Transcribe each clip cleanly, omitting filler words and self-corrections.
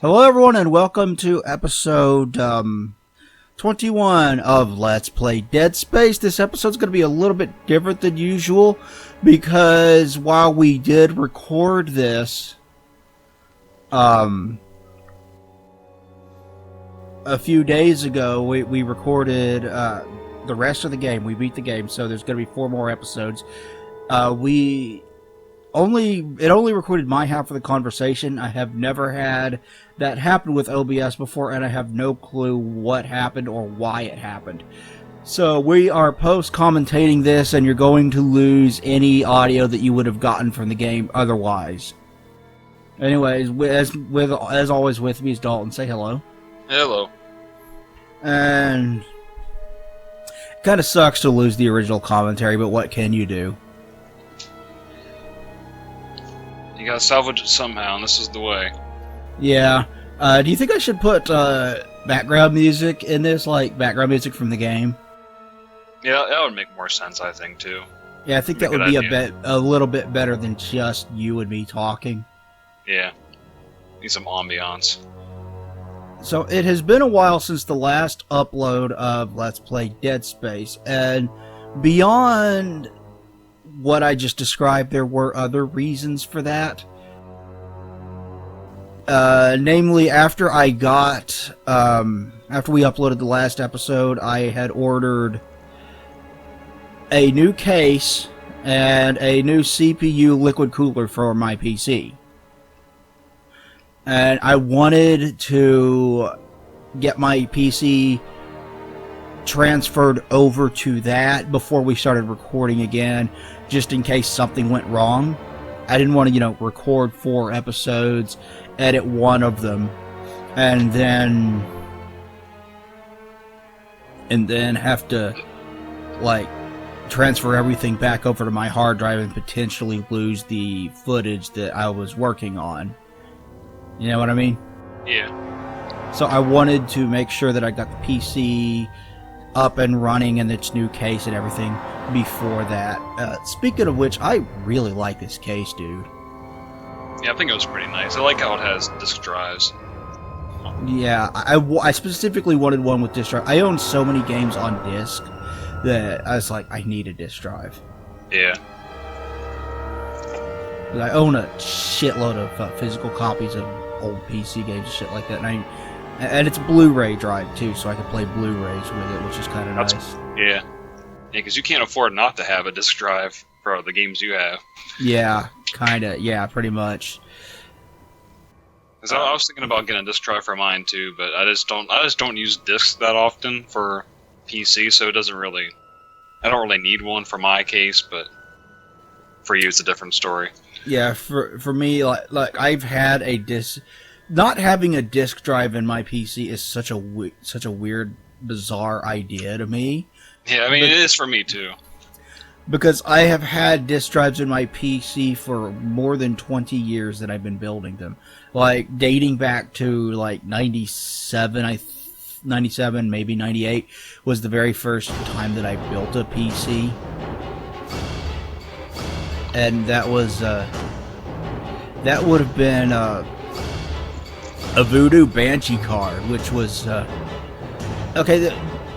Hello, everyone, and welcome to episode 21 of Let's Play Dead Space. This episode's going to be a little bit different than usual because while we did record this a few days ago, we recorded the rest of the game. We beat the game, so there's going to be 4 more episodes. It only recorded my half of the conversation. I have never had that happen with OBS before, and I have no clue what happened or why it happened. So we are post-commentating this, and you're going to lose any audio that you would have gotten from the game otherwise. Anyways, as always with me is Dalton. Say hello. Hello. And it kind of sucks to lose the original commentary, but what can you do? You gotta salvage it somehow, and this is the way. Yeah. Do you think I should put background music in this, like background music from the game? Yeah, that would make more sense, I think, too. Yeah, I think that would be a little bit better than just you and me talking. Yeah. Need some ambiance. So it has been a while since the last upload of Let's Play Dead Space, and beyond what I just described, there were other reasons for that. Namely, after we uploaded the last episode, I had ordered a new case and a new CPU liquid cooler for my PC. And I wanted to get my PC transferred over to that before we started recording again, just in case something went wrong. I didn't want to, record 4 episodes, edit one of them, and then have to, transfer everything back over to my hard drive and potentially lose the footage that I was working on. You know what I mean? Yeah. So I wanted to make sure that I got the PC up and running in its new case and everything before that. Speaking of which, I really like this case, dude. Yeah, I think it was pretty nice. I like how it has disk drives. Yeah, I specifically wanted one with disk drive. I own so many games on disk that I was like, I need a disk drive. Yeah. I own a shitload of physical copies of old PC games and shit like that, and it's a Blu-ray drive too, so I can play Blu-rays with it, which is kind of nice. Yeah, because you can't afford not to have a disk drive for the games you have. Yeah, kinda. Yeah, pretty much. Because I was thinking about getting a disk drive for mine too, but I just don't use discs that often for PC, so it doesn't really. I don't really need one for my case, but for you, it's a different story. Yeah, for me, like I've had a disc. Not having a disk drive in my PC is such a weird, bizarre idea to me. Yeah, I mean, it is for me too. Because I have had disk drives in my PC for more than 20 years that I've been building them. Like, dating back to, 97, 97, maybe 98, was the very first time that I built a PC. And that was, that would have been, a Voodoo Banshee card, which was, okay,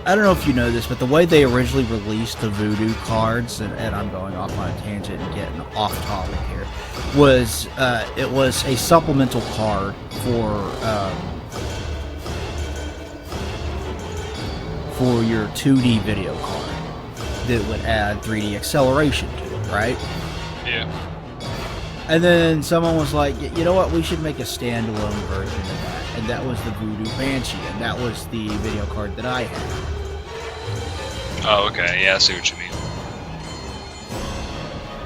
I don't know if you know this, but the way they originally released the Voodoo cards, and I'm going off on a tangent and getting off topic here, was, it was a supplemental card for your 2D video card that would add 3D acceleration to it, right? Yeah. And then someone was like, you know what, we should make a standalone version of that. And that was the Voodoo Banshee, and that was the video card that I had. Oh, okay. Yeah, I see what you mean.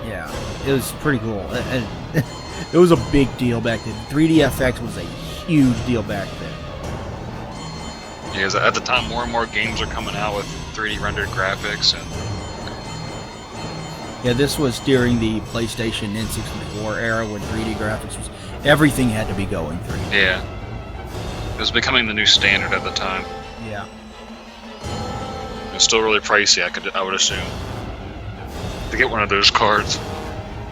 Yeah, it was pretty cool. And it was a big deal back then. 3DFX was a huge deal back then. Yeah, because at the time, more and more games are coming out with 3D rendered graphics, and yeah, this was during the PlayStation N64 era when 3D graphics was... Everything had to be going 3D. yeah, it was becoming the new standard at the time. Yeah. It was still really pricey, I would assume, to get one of those cards.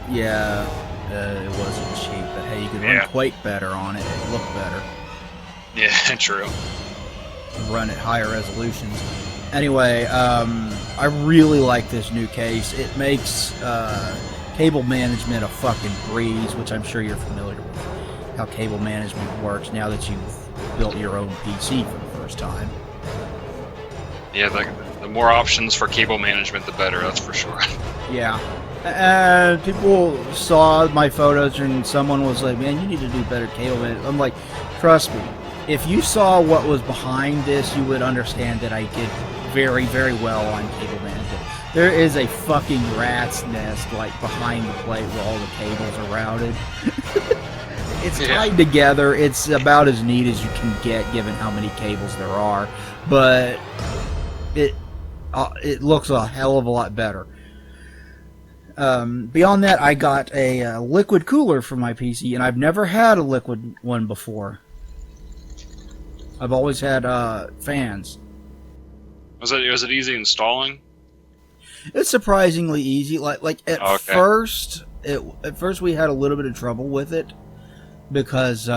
Yeah, it wasn't cheap, but hey, you could run Quake better on it. It looked better. Yeah, true. Run at higher resolutions. Anyway, I really like this new case. It makes cable management a fucking breeze, which I'm sure you're familiar with how cable management works now that you've built your own PC for the first time. Yeah, the more options for cable management, the better, that's for sure. Yeah. And people saw my photos and someone was like, man, you need to do better cable management. I'm like, trust me, if you saw what was behind this, you would understand that I did very, very well on cable management. There is a fucking rat's nest like behind the plate where all the cables are routed. It's tied together. It's about as neat as you can get given how many cables there are, but it looks a hell of a lot better. Beyond that, I got a liquid cooler for my PC, and I've never had a liquid one before. I've always had fans. Was it easy installing? It's surprisingly easy. Like at first we had a little bit of trouble with it because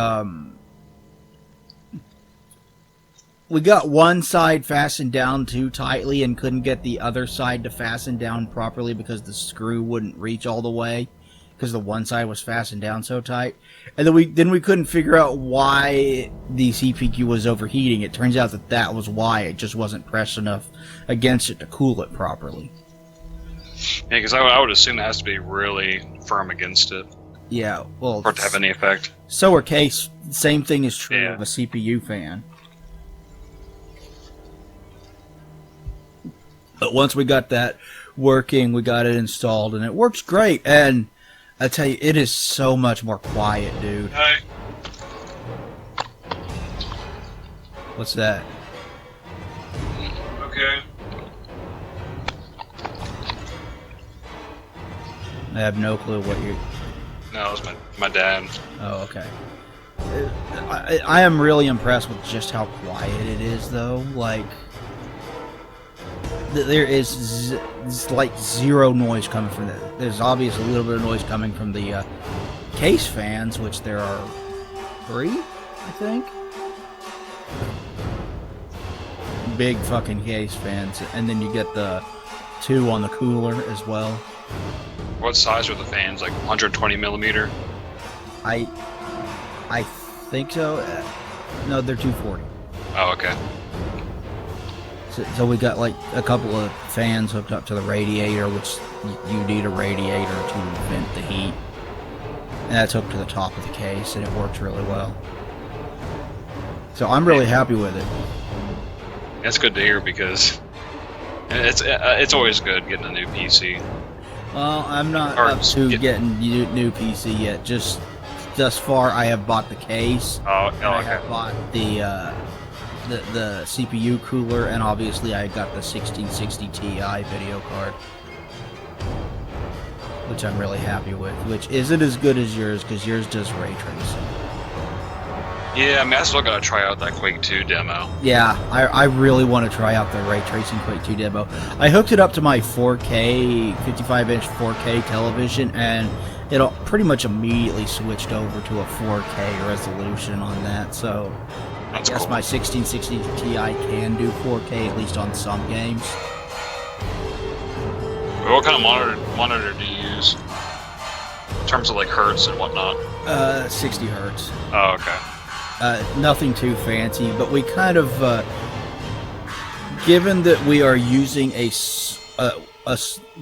we got one side fastened down too tightly and couldn't get the other side to fasten down properly because the screw wouldn't reach all the way because the one side was fastened down so tight. And then we couldn't figure out why the CPQ was overheating. It turns out that was why. It just wasn't pressed enough against it to cool it properly. Yeah, because I would assume it has to be really firm against it. Yeah, well, for it to have any effect. So are case. Same thing is true of a CPU fan. But once we got that working, we got it installed, and it works great. And I tell you, it is so much more quiet, dude. Hi. What's that? Okay. I have no clue what you're... No, it was my dad. Oh, okay. I am really impressed with just how quiet it is, though. Like, there is like zero noise coming from that. There's obviously a little bit of noise coming from the case fans, which there are 3, I think. Big fucking case fans, and then you get the 2 on the cooler as well. What size are the fans? Like 120 millimeter? I think so. No, they're 240. Oh, okay. So we got like a couple of fans hooked up to the radiator, which you need a radiator to vent the heat. And that's hooked to the top of the case, and it works really well. So I'm really happy with it. That's good to hear because it's always good getting a new PC. Well, I'm not up to getting new PC yet. Just thus far, I have bought the case. I have bought the CPU cooler, and obviously I got the 1660 Ti video card, which I'm really happy with. Which isn't as good as yours because yours does ray tracing. Yeah, I mean, I still gotta try out that Quake 2 demo. Yeah, I really want to try out the ray tracing Quake 2 demo. I hooked it up to my 4K, 55-inch 4K television, and it pretty much immediately switched over to a 4K resolution on that. So I guess my 1660 Ti can do 4K, at least on some games. What kind of monitor do you use? In terms of like hertz and whatnot? 60 hertz. Oh, okay. Nothing too fancy, but we kind of, given that we are using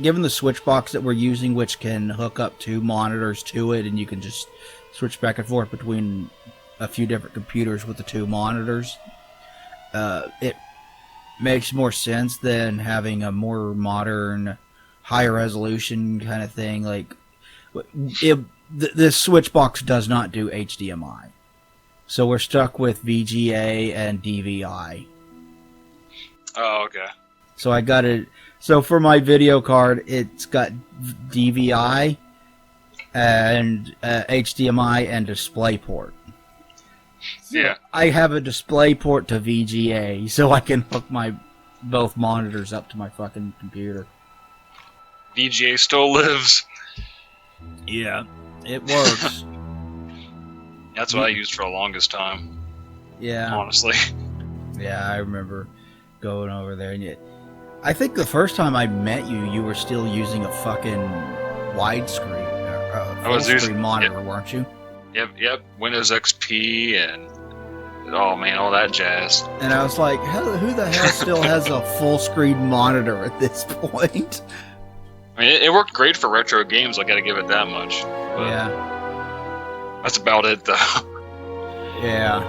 given the switch box that we're using, which can hook up 2 monitors to it, and you can just switch back and forth between a few different computers with the 2 monitors, it makes more sense than having a more modern, higher resolution kind of thing. Like, the switch box does not do HDMI. So we're stuck with VGA and DVI. Oh, okay. So I got it. So for my video card, it's got DVI and HDMI and DisplayPort. So yeah. I have a DisplayPort to VGA, so I can hook both monitors up to my fucking computer. VGA still lives. Yeah, it works. That's what I used for the longest time. Yeah. honestly. Yeah, I remember going over there, and I think the first time I met you, you were still using a fucking widescreen, I was full using- screen monitor, weren't you? Yep. Windows XP and oh man, all that jazz. And I was like, who the hell still has a full screen monitor at this point? I mean, it worked great for retro games. I got to give it that much. But Yeah, that's about it, though. yeah.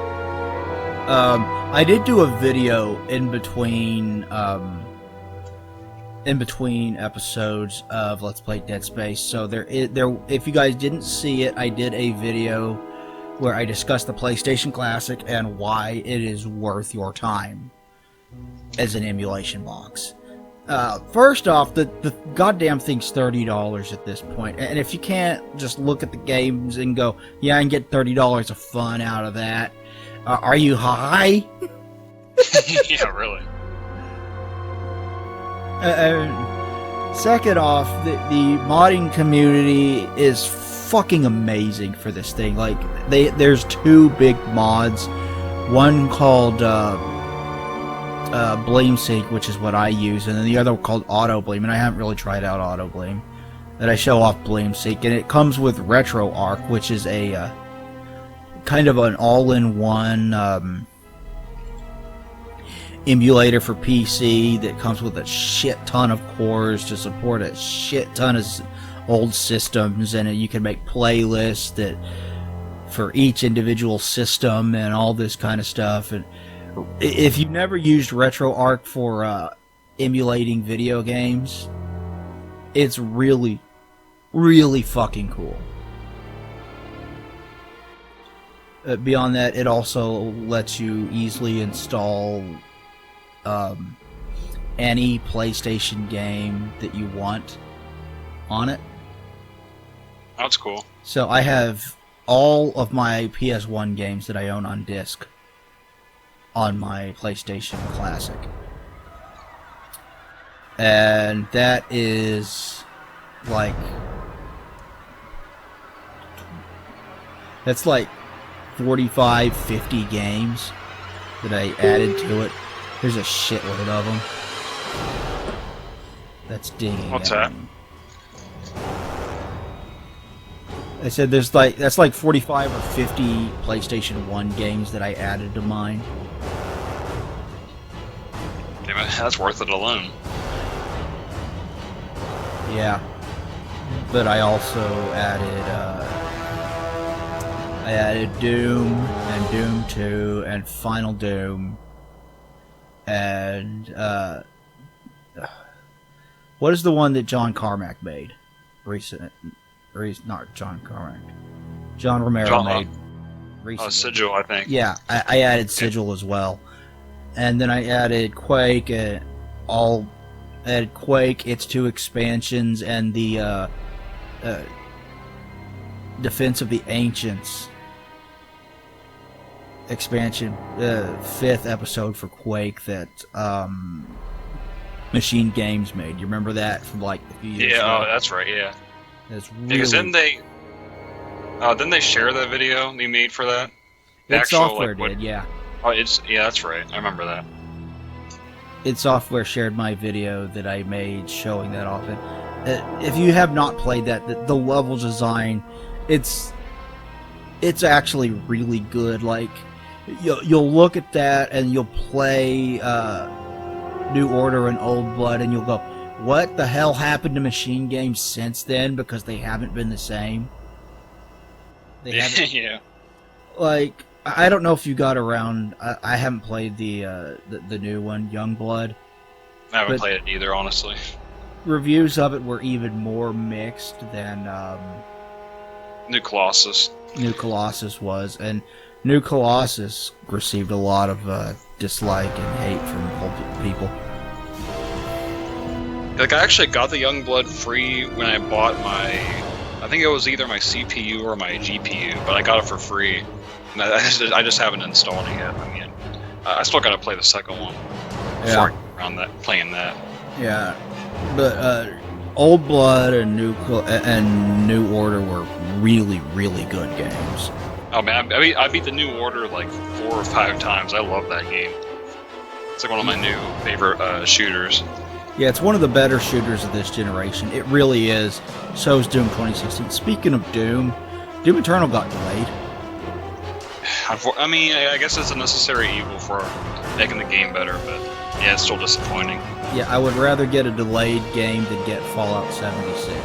I did do a video in between episodes of Let's Play Dead Space. So there, if you guys didn't see it, I did a video where I discussed the PlayStation Classic and why it is worth your time as an emulation box. First off, the goddamn thing's $30 at this point, and if you can't just look at the games and go, yeah, I can get $30 of fun out of that, are you high? Yeah, really. Second off, the modding community is fucking amazing for this thing. Like, there's two big mods, one called BleemSync, which is what I use, and then the other called AutoBleem, and I haven't really tried out AutoBleem. That I show off BleemSync, and it comes with RetroArch, which is a kind of an all-in-one emulator for PC that comes with a shit ton of cores to support a shit ton of old systems, and you can make playlists that for each individual system and all this kind of stuff. And if you've never used RetroArch for emulating video games, it's really, really fucking cool. Beyond that, it also lets you easily install any PlayStation game that you want on it. That's cool. So I have all of my PS1 games that I own on disc on my PlayStation Classic. And that is like... that's like 45, 50 games that I added to it. There's a shitload of them. That's dinging. What's that? I said that's like 45 or 50 PlayStation 1 games that I added to mine. Damn it, that's worth it alone. Yeah. But I also added Doom and Doom 2 and Final Doom and what is the one that John Carmack made? Not John Carmack. John Romero made recently. Sigil, I think. Yeah, I added Sigil as well. And then I added Quake, its 2 expansions, and the Defense of the Ancients expansion, 5th episode for Quake that Machine Games made. You remember that from like a few years ago? Yeah, that's right, yeah. It's really... Because didn't they share the video they made for that? id Software did, yeah. Oh, yeah, that's right. I remember that. id Software shared my video that I made showing that off. If you have not played that, the level design, it's actually really good. Like, you'll look at that and you'll play New Order and Old Blood, and you'll go, what the hell happened to Machine Games since then? Because they haven't been the same. They haven't. Yeah. Like, I don't know if you got around. I haven't played the new one, Youngblood. I haven't played it either, honestly. Reviews of it were even more mixed than New Colossus. New Colossus was, and New Colossus received a lot of dislike and hate from people. Like, I actually got the Youngblood free when I bought I think it was either my CPU or my GPU, but I got it for free. And I just haven't installed it yet. I mean, I still gotta play the second one before I get around playing that. Yeah, but Old Blood and New Order were really, really good games. Oh man, I beat the New Order like 4 or 5 times. I love that game. It's like one of my new favorite shooters. Yeah, it's one of the better shooters of this generation. It really is. So is Doom 2016. Speaking of Doom Eternal got delayed. I mean, I guess it's a necessary evil for making the game better, but yeah, it's still disappointing. Yeah, I would rather get a delayed game than get Fallout 76.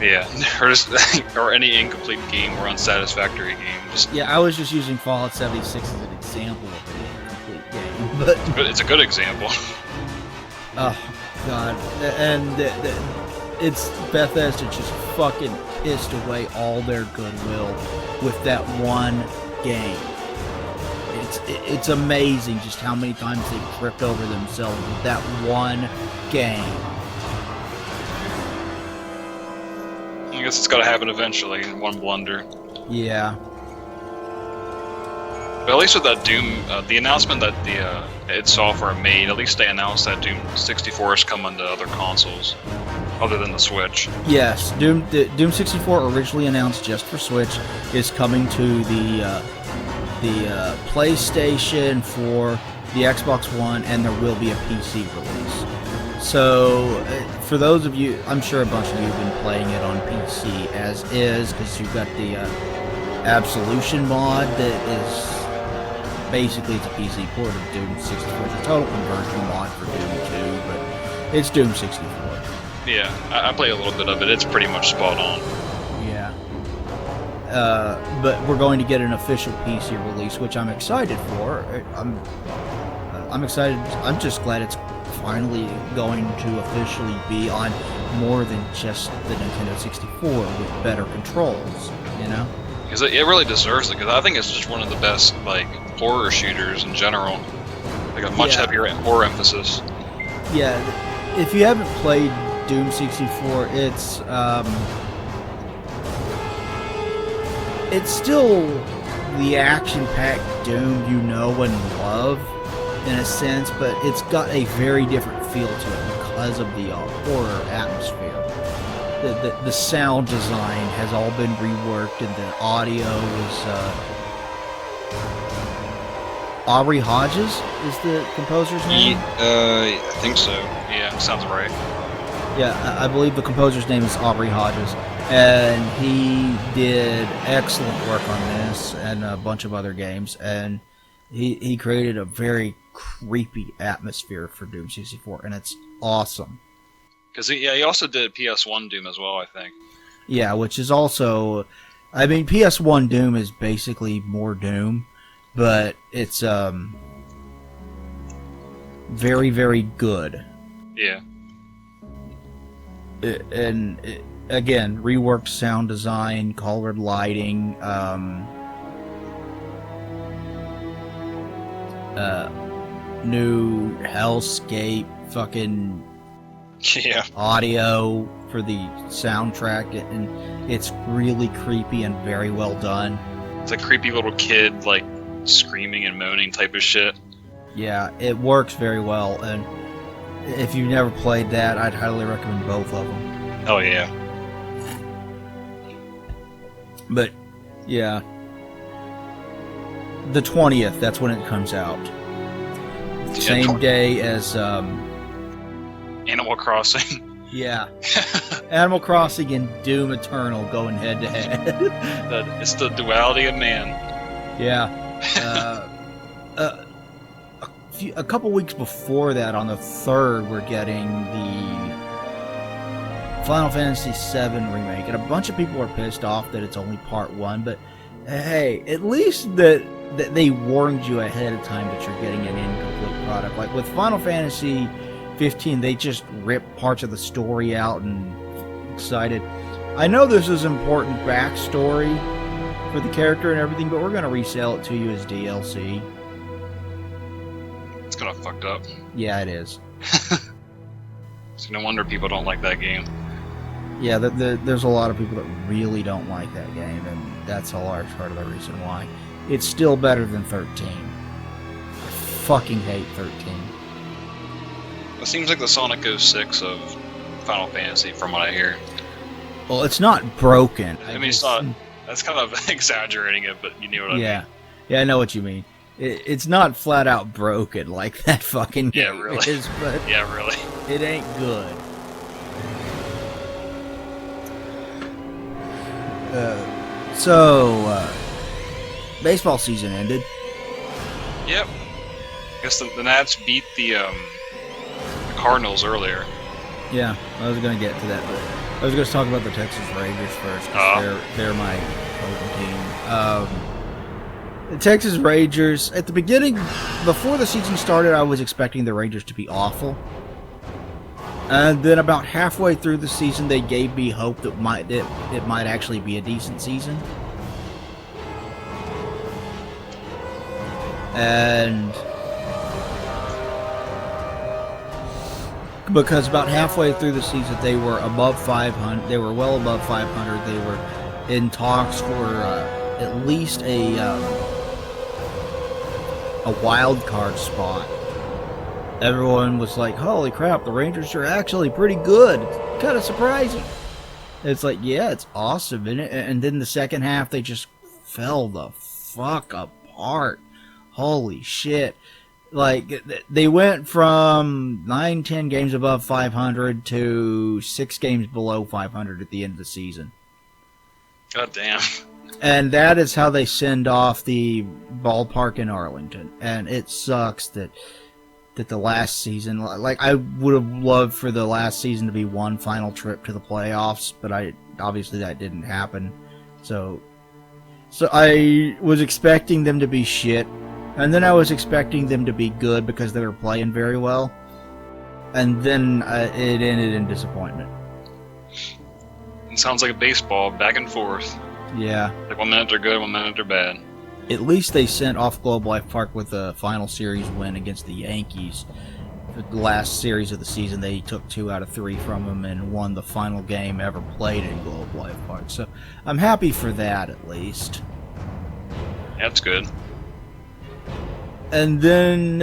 Yeah, or any incomplete game or unsatisfactory game. Yeah, I was just using Fallout 76 as an example of an incomplete game, but It's a good example. oh god, and it's Bethesda just fucking pissed away all their goodwill with that one game. It's amazing just how many times they've tripped over themselves with that one game. I guess it's got to happen eventually, in one blunder. Yeah. But at least with that Doom, the announcement that the id Software made, at least they announced that Doom 64 is coming to other consoles, other than the Switch. Yes, Doom 64 originally announced just for Switch is coming to the PlayStation, for the Xbox One, and there will be a PC release. So, for those of you, I'm sure a bunch of you have been playing it on PC as is, because you've got the Absolution mod that is basically it's a PC port of Doom 64. It's a total conversion mod for Doom 2, but it's Doom 64. Yeah, I play a little bit of it. It's pretty much spot on. Yeah. But we're going to get an official PC release, which I'm excited for. I'm excited. I'm just glad it's finally going to officially be on more than just the Nintendo 64 with better controls, you know? Because it really deserves it, because I think it's just one of the best, like, horror shooters in general. Like a much heavier horror emphasis. Yeah, if you haven't played Doom 64, it's still the action-packed Doom you know and love, in a sense, but it's got a very different feel to it because of the horror atmosphere. The sound design has all been reworked, and the audio is... Aubrey Hodges is the composer's name? I think so. Yeah, sounds right. Yeah, I believe the composer's name is Aubrey Hodges, and he did excellent work on this and a bunch of other games, and he created a very creepy atmosphere for Doom 64, and it's awesome. Because he also did PS1 Doom as well, I think. Yeah, which is also... I mean, PS1 Doom is basically more Doom, but it's very, very good. Yeah. Again, reworked sound design, colored lighting, new hellscape fucking audio for the soundtrack, and it's really creepy and very well done. It's a creepy little kid, like, screaming and moaning type of shit. Yeah, it works very well, and if you've never played that, I'd highly recommend both of them. Oh yeah. But, yeah. The 20th, that's when it comes out. Same day as, Animal Crossing. Yeah. Animal Crossing and Doom Eternal going head to head. It's the duality of man. Yeah. A couple weeks before that, on the 3rd, we're getting the Final Fantasy VII remake, and a bunch of people are pissed off that it's only part 1, but hey, at least that they warned you ahead of time that you're getting an incomplete product. Like with Final Fantasy 15, they just ripped parts of the story out and excited. I know this is important backstory for the character and everything, but we're going to resell it to you as DLC. It's kind of fucked up. Yeah, it is. So no wonder people don't like that game. Yeah, there's a lot of people that really don't like that game, and that's a large part of the reason why. It's still better than 13. I fucking hate 13. It seems like the Sonic 06 of Final Fantasy, from what I hear. Well, it's not broken. I mean, it's not That's kind of exaggerating it, but you know what I mean. Yeah, I know what you mean. It's not flat out broken like that fucking Yeah, game really. is, but Yeah, really. it ain't good. Baseball season ended. Yep. I guess the Nats beat the Cardinals earlier. Yeah, I was going to get to that, but I was going to talk about the Texas Rangers first, 'cause they're my local team. The Texas Rangers, at the beginning, before the season started, I was expecting the Rangers to be awful. And then about halfway through the season, they gave me hope that it might actually be a decent season. And because about halfway through the season, they were above 500. They were well above 500. They were in talks for at least a wild card spot. Everyone was like, "Holy crap! The Rangers are actually pretty good. It's kind of surprising." It's like, yeah, it's awesome, isn't it? And then the second half, they just fell the fuck apart. Holy shit! Like, they went from 9-10 games above 500 to 6 games below 500 at the end of the season. God damn. And that is how they send off the ballpark in Arlington. And it sucks that the last season, like, I would have loved for the last season to be one final trip to the playoffs, but obviously that didn't happen. So I was expecting them to be shit. And then I was expecting them to be good because they were playing very well. And then it ended in disappointment. It sounds like a baseball, back and forth. Yeah. Like 1 minute they're good, 1 minute they're bad. At least they sent off Globe Life Park with a final series win against the Yankees. The last series of the season, they took 2 out of 3 from them and won the final game ever played in Globe Life Park. So I'm happy for that, at least. That's good. And then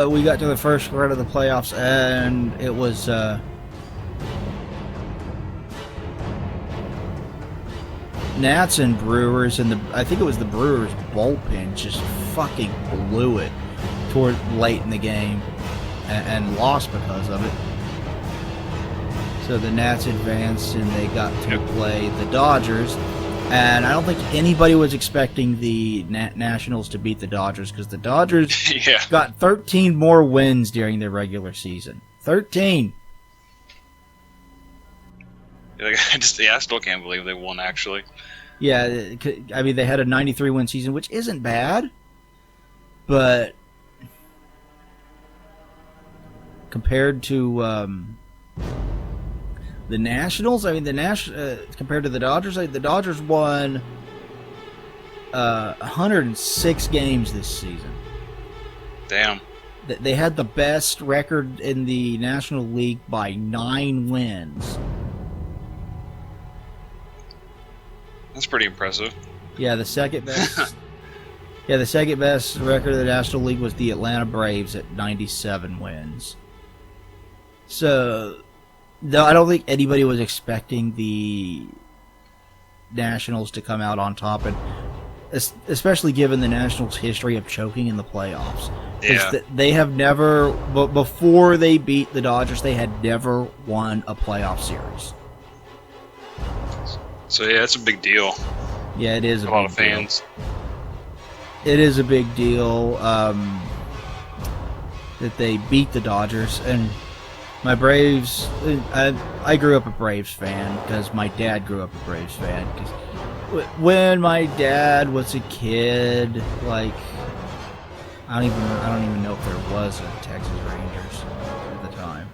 we got to the first round of the playoffs, and it was Nats and Brewers, and I think it was the Brewers bullpen just fucking blew it toward late in the game and lost because of it. So the Nats advanced, and they got to play the Dodgers. And I don't think anybody was expecting the Nationals to beat the Dodgers, because the Dodgers got 13 more wins during their regular season. 13! I still can't believe they won, actually. Yeah, I mean, they had a 93-win season, which isn't bad. But compared to the Nationals, I mean, compared to the Dodgers, the Dodgers won 106 games this season. Damn. They had the best record in the National League by 9 wins. That's pretty impressive. Yeah, the second best. Yeah, the second best record of the National League was the Atlanta Braves at 97 wins. So, though I don't think anybody was expecting the Nationals to come out on top, and especially given the Nationals' history of choking in the playoffs. Yeah. They have never, before they beat the Dodgers, they had never won a playoff series. So yeah, it's a big deal. Yeah, it is a lot of fans. It is a big deal that they beat the Dodgers, and my Braves. I grew up a Braves fan because my dad grew up a Braves fan. Because when my dad was a kid, like I don't even know if there was a Texas Rangers at the time.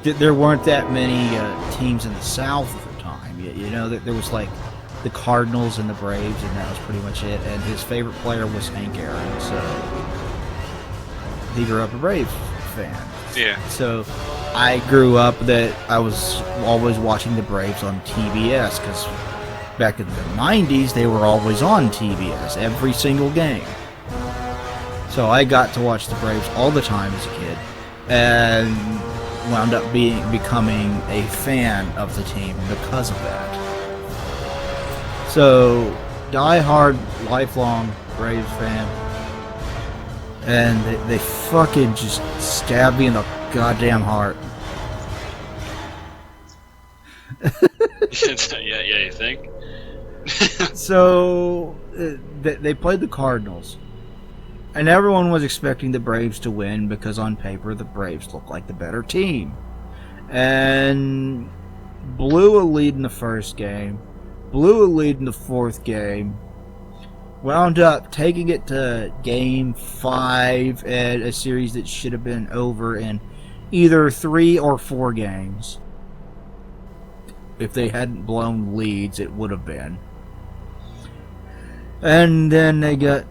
There weren't that many teams in the South at the time. You know, there was like the Cardinals and the Braves, and that was pretty much it. And his favorite player was Hank Aaron, so he grew up a Brave fan. Yeah. So I grew up that I was always watching the Braves on TBS, because back in the 90s, they were always on TBS, every single game. So I got to watch the Braves all the time as a kid. And wound up becoming a fan of the team because of that. So, die-hard, lifelong Braves fan, and they fucking just stabbed me in the goddamn heart. yeah, you think? So, they played the Cardinals. And everyone was expecting the Braves to win because on paper the Braves looked like the better team. And blew a lead in the first game, blew a lead in the fourth game, wound up taking it to Game 5 at a series that should have been over in either 3 or 4 games. If they hadn't blown leads, it would have been. And then they got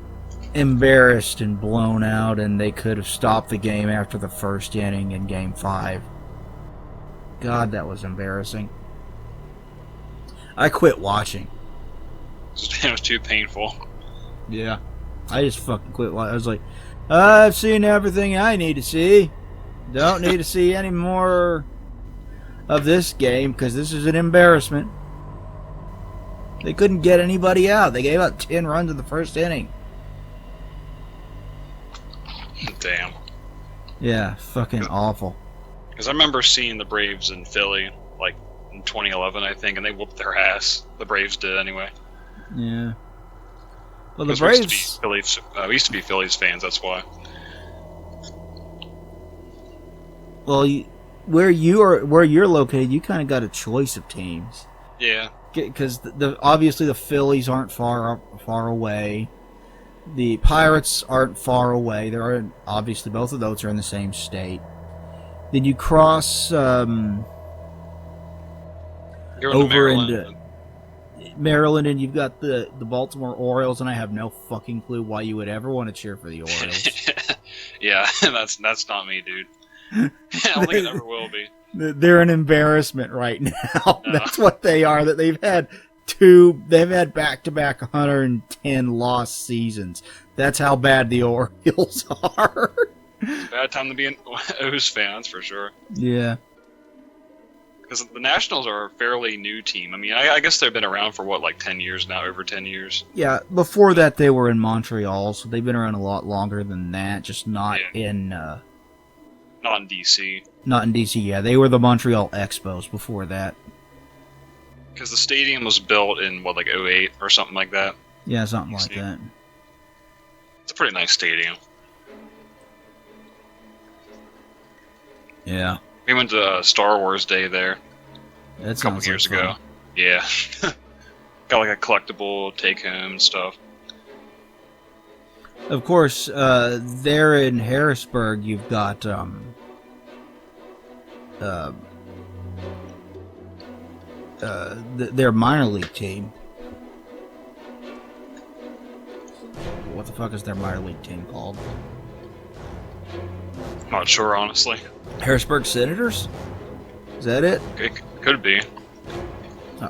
embarrassed and blown out, and they could have stopped the game after the first inning in Game 5. God, that was embarrassing. I quit watching. It was too painful. Yeah. I just fucking quit watching. I was like, I've seen everything I need to see. Don't need to see any more of this game, because this is an embarrassment. They couldn't get anybody out. They gave out 10 runs in the first inning. Damn. Yeah, fucking awful. Because I remember seeing the Braves in Philly, like in 2011, I think, and they whooped their ass. The Braves did, anyway. Yeah. Well, the We used Braves. we used to be Phillies fans. That's why. Well, where you're located, you kind of got a choice of teams. Yeah. Because obviously the Phillies aren't far away. The Pirates aren't far away. Obviously both of those are in the same state. Then you cross You're over Maryland. into Maryland, and you've got the Baltimore Orioles, and I have no fucking clue why you would ever want to cheer for the Orioles. Yeah, that's not me, dude. I don't think it ever will be. They're an embarrassment right now. No. That's what they are. That they've had back-to-back 110 lost seasons. That's how bad the Orioles are. Bad time to be an O's fan, that's for sure. Yeah. Because the Nationals are a fairly new team. I mean, I guess they've been around for, like 10 years now, over 10 years. Yeah, before that they were in Montreal, so they've been around a lot longer than that, just not in... Not in D.C. Not in D.C., yeah. They were the Montreal Expos before that. Because the stadium was built in, like 08 or something like that. Yeah, something like that. It's a pretty nice stadium. Yeah. We went to Star Wars Day there That a couple sounds years like ago. fun. Yeah. Got like a collectible take-home and stuff. Of course, there in Harrisburg, you've got their minor league team. What the fuck is their minor league team called? Not sure, honestly. Harrisburg Senators? Is that it? It could be.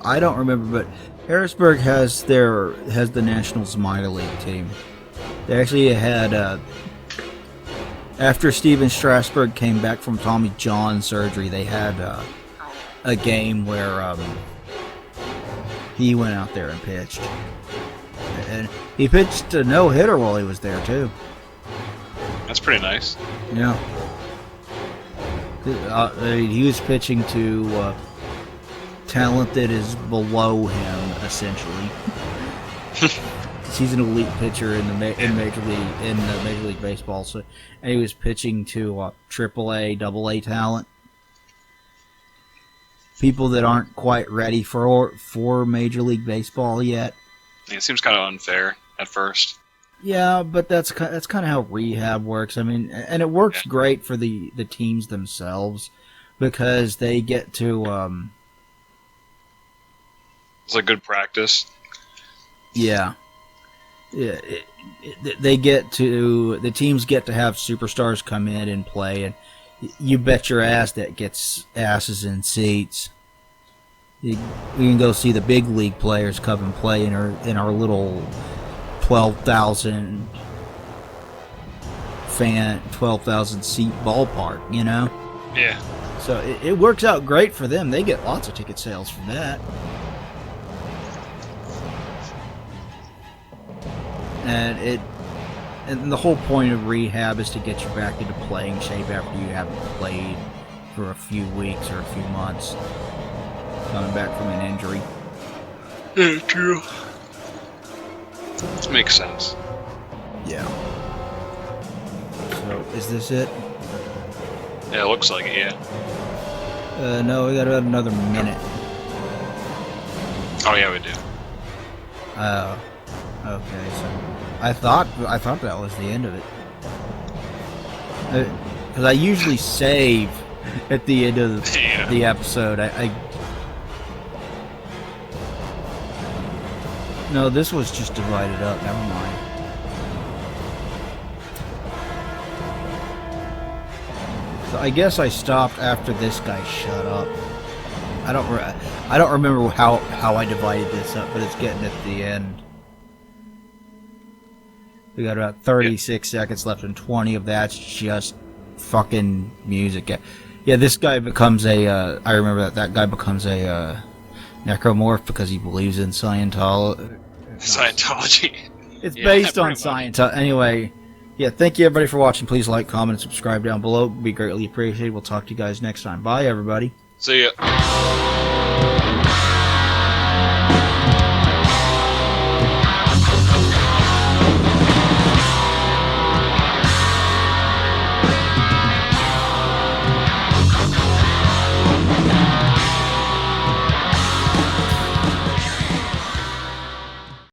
I don't remember, but Harrisburg has the Nationals minor league team. They actually had after Steven Strasburg came back from Tommy John surgery, they had a game where he went out there and pitched, and he pitched a no-hitter while he was there too. That's pretty nice. Yeah. He was pitching to talent that is below him, essentially. He's an elite pitcher in Major League Baseball, so, and he was pitching to AAA, AA talent. People that aren't quite ready for Major League Baseball yet. It seems kind of unfair at first. Yeah, but that's kind of how rehab works. I mean, and it works great for the teams themselves because they get to. It's a good practice. Yeah. Yeah, the teams get to have superstars come in and play, and you bet your ass that gets asses in seats. You can go see the big league players come and play in our little 12,000 seat ballpark, you know? Yeah. So it works out great for them. They get lots of ticket sales from that. And the whole point of rehab is to get you back into playing shape after you haven't played for a few weeks or a few months, coming back from an injury. Yeah, true. Makes sense. Yeah. So, is this it? Yeah, it looks like it, yeah. No, we got about another minute. Oh, yeah, we do. Okay, so I thought that was the end of it. Because I usually save at the end of the episode. No, this was just divided up. Never mind. So I guess I stopped after this guy shut up. I don't remember how I divided this up, but it's getting at the end. We got about 36 seconds left, and 20 of that's just fucking music. Yeah, this guy becomes a. I remember that guy becomes a necromorph because he believes in Scientology. It's based on Scientology. Anyway, yeah, thank you everybody for watching. Please like, comment, and subscribe down below. It'd be greatly appreciated. We'll talk to you guys next time. Bye, everybody. See ya.